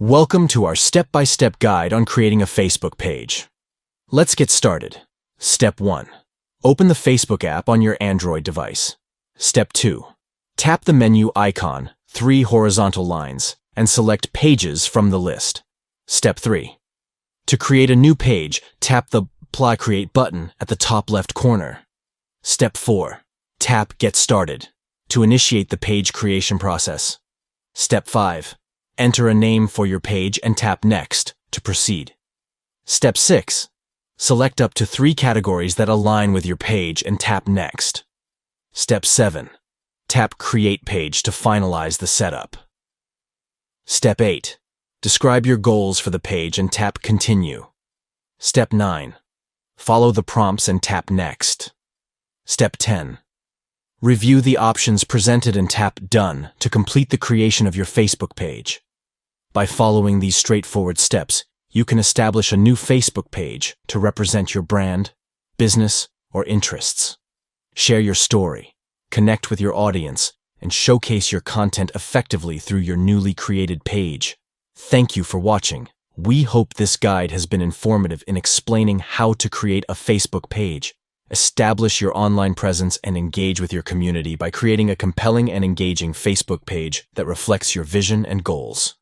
Welcome to our step-by-step guide on creating a Facebook page. Let's get started. Step 1. Open the Facebook app on your Android device. Step 2. Tap the menu icon, 3 horizontal lines, and select Pages from the list. Step 3. To create a new page, tap the Apply Create button at the top left corner. Step 4. Tap Get Started to initiate the page creation process. Step 5. Enter a name for your page and tap Next to proceed. Step 6. Select up to 3 categories that align with your page and tap Next. Step 7. Tap Create Page to finalize the setup. Step 8. Describe your goals for the page and tap Continue. Step 9. Follow the prompts and tap Next. Step 10. Review the options presented and tap Done to complete the creation of your Facebook page. By following these straightforward steps, you can establish a new Facebook page to represent your brand, business, or interests. Share your story, connect with your audience, and showcase your content effectively through your newly created page. Thank you for watching. We hope this guide has been informative in explaining how to create a Facebook page. Establish your online presence and engage with your community by creating a compelling and engaging Facebook page that reflects your vision and goals.